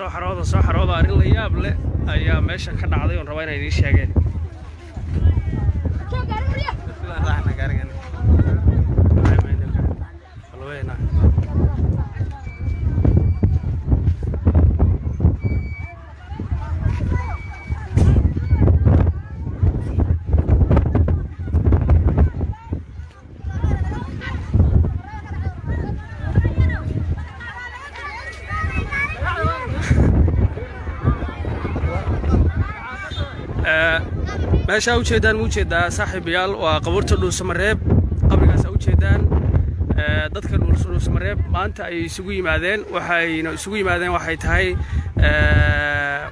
soo xarooda arrin la yaab leh ayaa meesha ka dhacday oo rabaa inay idin sheegeen. meesha u jeedaan saaxiibayaal waa qabuurta Dhuusamareeb qabrigaas u jeedaan dadka Dhuusamareeb maanta ay isugu yimaadeen waxay tahay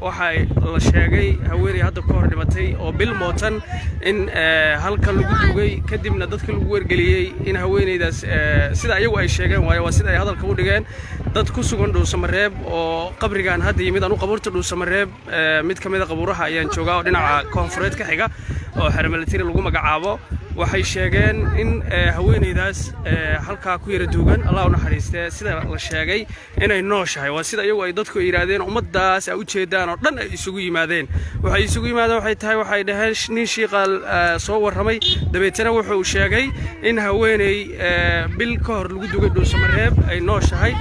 waxay la sheegay haweeney hadda ka hor dhimatay oo bil mootan in halka lagu dugay kadibna dadka lagu wargeliyay in haweeneydaas sida ayagu ay sheegeen waa sida ay hadalka u dhigeen dad ku sugan Dhuusamareeb oo qabrigan hadda yimid anu qabuurta Dhuusamareeb mid kamid ah qabuuraha ayaan joogaa oo dhinaca koonfureed ka xiga oo xirmalatir lagu magacaabo waxay sheegeen in haweeneydaas halka ku yara duugan Allah u naxariistay sida la sheegay inay nooshahay waa sida ayagu ay dadku yiraahdeen ummadaas ay u jeedaan oo dhan ay isugu yimaadeen waxay tahay waxay dhaheen nin shiiqal soo waramay dabeetana wuxuu sheegay in haweeney bil ka hor lagu dugay Dhuusamareeb ay nooshahay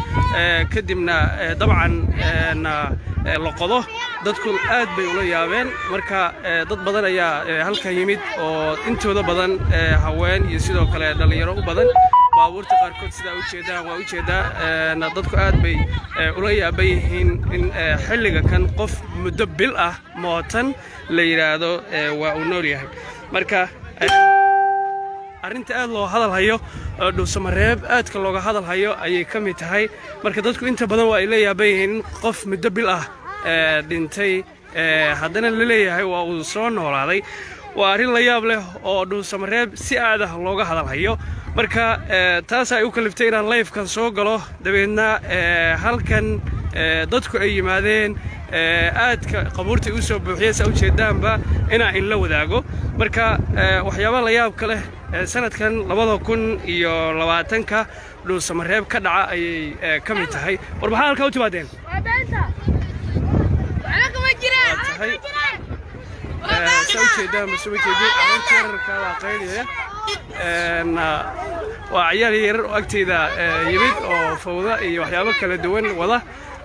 kadibna dabcan la qodo dadku aad bay ula yaabeen marka dad badan ayaa halka yimid oo intooda badan haween iyo sidoo kale dhalinyaro u badan baabuurta qaarkood sida u jeedaa dadku aad bay ula yaaban yihiin in xilliga kan qof muddo bil ah mootan la yiraahdo waa uu nool yahay marka arrinta aad loo hadal hayo Dhuusamareeb aadka looga hadal hayo ayay ka mid tahay marka dadku inta badan waa ay la yaaban yihiin qof muddo bil ah dhintay haddana la leeyahay waa uu soo noolaaday waa arrin la yaab leh oo Dhuusamareeb si aad ah looga hadal hayo marka taas ay u kaliftay inaan live-kan soo galo dabeedna halkan dadku ay yimaadeen aadka qabuurtii u soo buuxiyay u jeedaanba inaan la wadaago marka waxyaabo la yaab kale sanadkan 2020ka Dhuusamareeb ka dhaca ayay ka mid tahay war maxaa halka u timaadeen waa ciyaar yar oo agteeda yimid oo fawda iyo waxyaabo kala duwan wada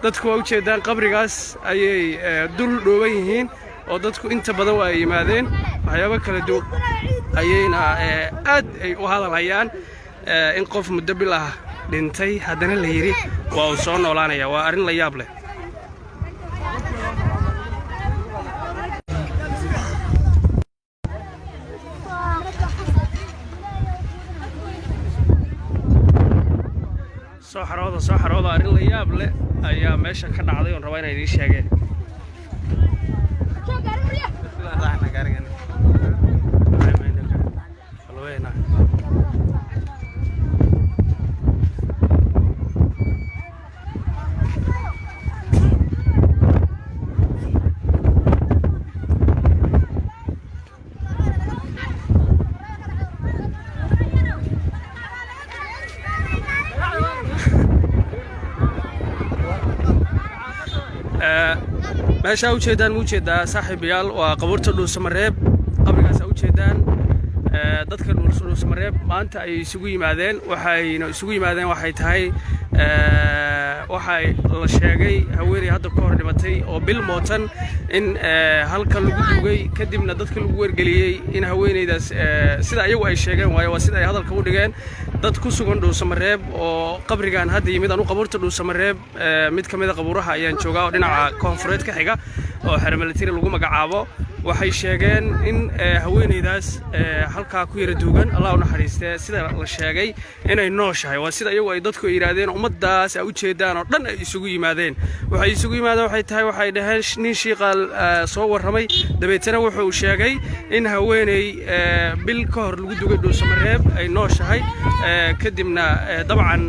dadku waa u jeedaan qabrigaas ayay dul dhooban yihiin oo dadku inta badan waa yimaadeen waxyaabo kala duwan ayayna aad ay u hadalhayaan in qof muddo bil ah dhintay haddana la yiri waa uu soo noolaanaya waa arrin la yaab leh soo xarooda arrin la yaab leh ayaa meesha ka dhacday oo rabaa inay idin sheegeen. meesha u jeedaan saaxiibayaal waa qabuurta Dhuusamareeb qabrigaas u jeedaan dadka Dhuusamareeb maanta ay isugu yimaadeen waxay tahay waxay la sheegay haweeney hadda ka hor dhimatay oo bil mootan in halka lagu dugay kadibna dadka lagu wargeliyay in haweeneydaas sida ayagu ay sheegeen waa sida ay hadalka u dhigeen dad ku sugan Dhuusamareeb oo qabrigan hadda yimid anu qabuurta Dhuusamareeb mid kamid ah qabuuraha ayaan joogaa oo dhinaca koonfureed ka xiga oo xirmalatir lagu magacaabo waxay sheegeen in haweeneydaas halka ku yara duugan Allah u naxariistay sida la sheegay inay nooshahay waa sida ayagu ay dadku yiraahdeen ummadaas ay u jeedaan oo dhan ay isugu yimaadeen waxay tahay waxay dhaheen nin shiiqal soo waramay dabeetana wuxuu sheegay in haweeney bil ka hor lagu dugay Dhuusamareeb ay nooshahay kadibna dabcan